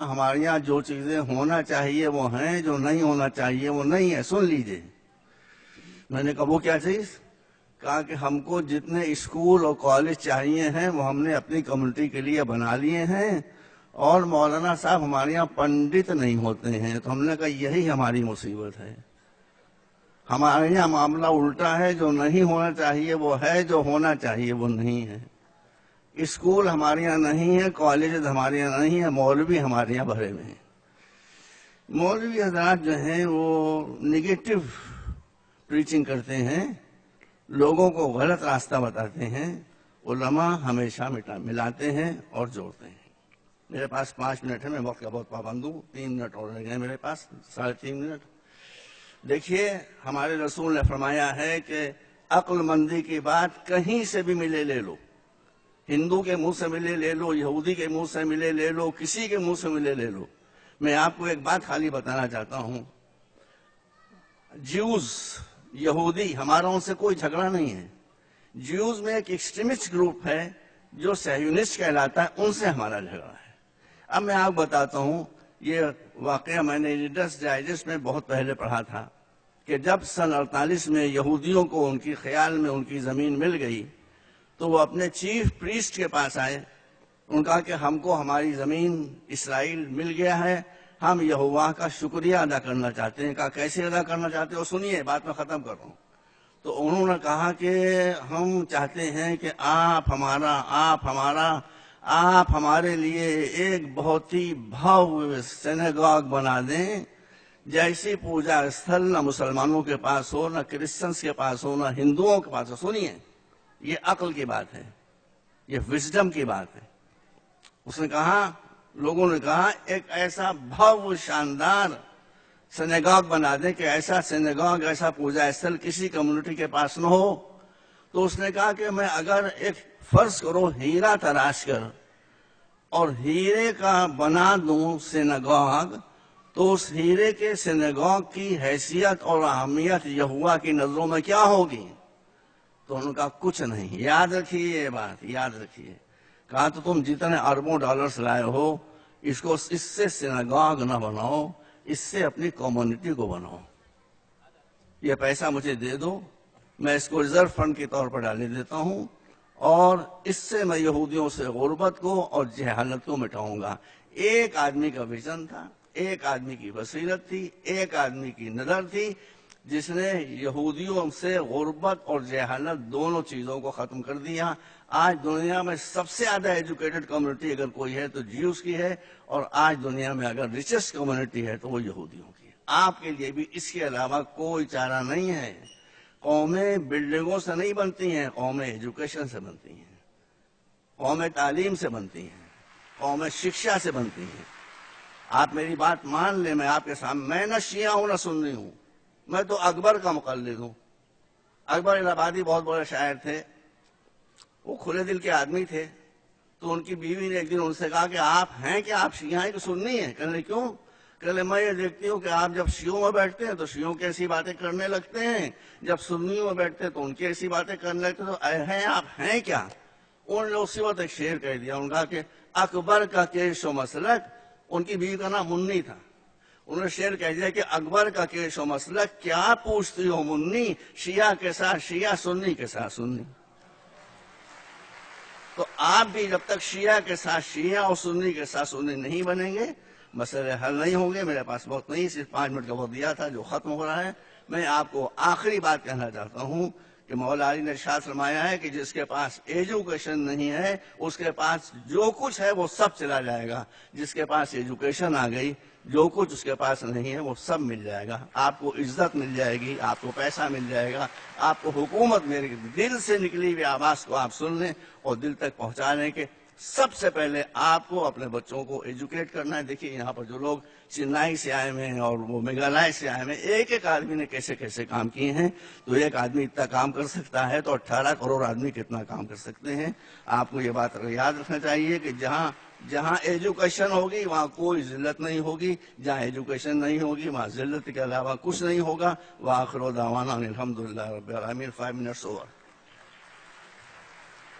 ہمارے یہاں جو چیزیں ہونا چاہیے وہ ہیں، جو نہیں ہونا چاہیے وہ نہیں ہے. سن لیجئے. میں نے کہا وہ کیا چیز؟ کہا کہ ہم کو جتنے اسکول اور کالج چاہیے ہیں وہ ہم نے اپنی کمیونٹی کے لیے بنا لیے ہیں، اور مولانا صاحب ہمارے یہاں پنڈت نہیں ہوتے ہیں. تو ہم نے کہا یہی ہماری مصیبت ہے. ہمارے یہاں معاملہ الٹا ہے، جو نہیں ہونا چاہیے وہ ہے، جو ہونا چاہیے وہ نہیں ہے. اسکول ہمارے یہاں نہیں ہے، کالج ہمارے یہاں نہیں ہے، مولوی ہمارے یہاں بھرے ہوئے ہیں. مولوی حضرات جو ہیں وہ نگیٹو پریچنگ کرتے ہیں، لوگوں کو غلط راستہ بتاتے ہیں. علماء ہمیشہ ملاتے ہیں اور جوڑتے ہیں. میرے پاس 5 منٹ ہے، میں وقت کا بہت پابند ہوں. 3 منٹ اور رہ گئے میرے پاس، 3.5 منٹ. دیکھیے ہمارے رسول نے فرمایا ہے کہ عقل مندی کی بات کہیں سے بھی ملے لے لو. ہندو کے منہ سے ملے لے لو، یہودی کے منہ سے ملے لے لو، کسی کے منہ سے ملے لے لو. میں آپ کو ایک بات خالی بتانا چاہتا ہوں. جیوز، یہودی، ہمارا ان سے کوئی جھگڑا نہیں ہے. جیوز میں ایک ایکسٹریمسٹ گروپ ہے جو صہیونسٹ کہلاتا ہے، ان سے ہمارا جھگڑا ہے. اب میں آپ بتاتا ہوں، یہ واقعہ میں نے ریڈرز ڈائجسٹ میں بہت پہلے پڑھا تھا کہ جب سن 48 میں یہودیوں کو ان کی خیال میں ان کی زمین مل گئی تو وہ اپنے چیف پریسٹ کے پاس آئے. ان کا کہ ہم کو ہماری زمین اسرائیل مل گیا ہے، ہم یہوہ کا شکریہ ادا کرنا چاہتے ہیں. کہا کیسے ادا کرنا چاہتے ہو؟ سنیے بات میں ختم کر رہا ہوں. تو انہوں نے کہا کہ ہم چاہتے ہیں کہ آپ ہمارے لیے ایک بہت ہی بھویہ سینیگاگ بنا دیں، جیسی پوجا استھل نہ مسلمانوں کے پاس ہو، نہ کرسچنس کے پاس ہو، نہ ہندوؤں کے پاس ہو. سنیے، یہ عقل کی بات ہے، یہ وزڈم کی بات ہے. اس نے کہا، لوگوں نے کہا ایک ایسا بھویہ شاندار سینیگاگ بنا دیں کہ ایسا سینیگاگ، ایسا پوجا استھل کسی کمیونٹی کے پاس نہ ہو. تو اس نے کہا کہ میں اگر ایک فرض کرو ہیرا تراش کر اور ہیرے کا بنا دوں سینیگاگ، تو اس ہیرے کے سینیگاگ کی حیثیت اور اہمیت یہوہ کی نظروں میں کیا ہوگی؟ تو ان کا کچھ نہیں. یاد رکھیے یہ بات، یاد رکھیے. کہا تو تم جتنے اربوں ڈالرز لائے ہو، اس سے سینیگاگ نہ بناؤ، اس سے اپنی کمیونٹی کو بناؤ. یہ پیسہ مجھے دے دو، میں اس کو ریزرو فنڈ کے طور پر ڈالے دیتا ہوں، اور اس سے میں یہودیوں سے غربت کو اور جہالت کو مٹاؤں گا. ایک آدمی کا ویژن تھا، ایک آدمی کی بصیرت تھی، ایک آدمی کی نظر تھی، جس نے یہودیوں سے غربت اور جہالت دونوں چیزوں کو ختم کر دیا. آج دنیا میں سب سے زیادہ ایجوکیٹڈ کمیونٹی اگر کوئی ہے تو جیوز کی ہے، اور آج دنیا میں اگر ریچسٹ کمیونٹی ہے تو وہ یہودیوں کی ہے. آپ کے لیے بھی اس کے علاوہ کوئی چارہ نہیں ہے. قومیں بلڈنگوں سے نہیں بنتی ہیں، قومیں ایجوکیشن سے بنتی ہیں، قومیں تعلیم سے بنتی ہیں، قومیں شکشا سے بنتی ہیں. آپ میری بات مان لیں، میں آپ کے سامنے، میں نہ شیعہ ہوں نہ سنی ہوں، میں تو اکبر کا مقلد ہوں. اکبر الہ آبادی بہت بڑے شاعر تھے، وہ کھلے دل کے آدمی تھے. تو ان کی بیوی نے ایک دن ان سے کہا کہ آپ ہیں کہ آپ شیعہ ہیں کہ سنی ہیں؟ کہنے کیوں؟ کہنے میں یہ دیکھتی ہوں کہ آپ جب شیعوں میں بیٹھتے ہیں تو شیعوں کی ایسی باتیں کرنے لگتے ہیں، جب سنیوں میں بیٹھتے ہیں تو ان کی ایسی باتیں کرنے لگتے ہیں. تو ہیں آپ ہیں کیا؟ انہوں نے اسی وقت ایک شعر کہہ دیا. انہوں نے کہا کہ اکبر کا کیش و مسلک، ان کی بیوی کا نام منی تھا. انہوں نے شعر کہہ دیا کہ اکبر کا کیش و مسلک، کیا پوچھتی ہو منی، شیعہ کے ساتھ شیعہ، سنی کے ساتھ سنی. تو آپ بھی جب تک شیعہ کے ساتھ شیعہ اور سنی کے ساتھ سنی نہیں بنیں گے، مسئلے حل نہیں ہوں گے. میرے پاس بہت نہیں، صرف 5 منٹ کا وقت دیا تھا جو ختم ہو رہا ہے. میں آپ کو آخری بات کہنا چاہتا ہوں کہ مولا علی نے ارشاد فرمایا ہے کہ جس کے پاس ایجوکیشن نہیں ہے اس کے پاس جو کچھ ہے وہ سب چلا جائے گا. جس کے پاس ایجوکیشن آ گئی، جو کچھ اس کے پاس نہیں ہے وہ سب مل جائے گا. آپ کو عزت مل جائے گی، آپ کو پیسہ مل جائے گا، آپ کو حکومت. میرے دل سے نکلی ہوئی آواز کو آپ سن لیں اور دل تک پہنچا لیں کہ سب سے پہلے آپ کو اپنے بچوں کو ایجوکیٹ کرنا ہے. دیکھیے یہاں پر جو لوگ چنائی سے آئے ہوئے ہیں اور وہ میگھالیہ سے آئے ہوئے ہیں، ایک ایک آدمی نے کیسے کیسے کام کیے ہیں. تو ایک آدمی اتنا کام کر سکتا ہے تو 18 کروڑ آدمی کتنا کام کر سکتے ہیں. آپ کو یہ بات یاد رکھنا چاہیے کہ جہاں ایجوکیشن ہوگی وہاں کوئی ذلت نہیں ہوگی، جہاں ایجوکیشن نہیں ہوگی وہاں ذلت کے علاوہ کچھ نہیں ہوگا. وآخر دعوانا الحمدللہ رب العالمین. 5 منٹس اوور.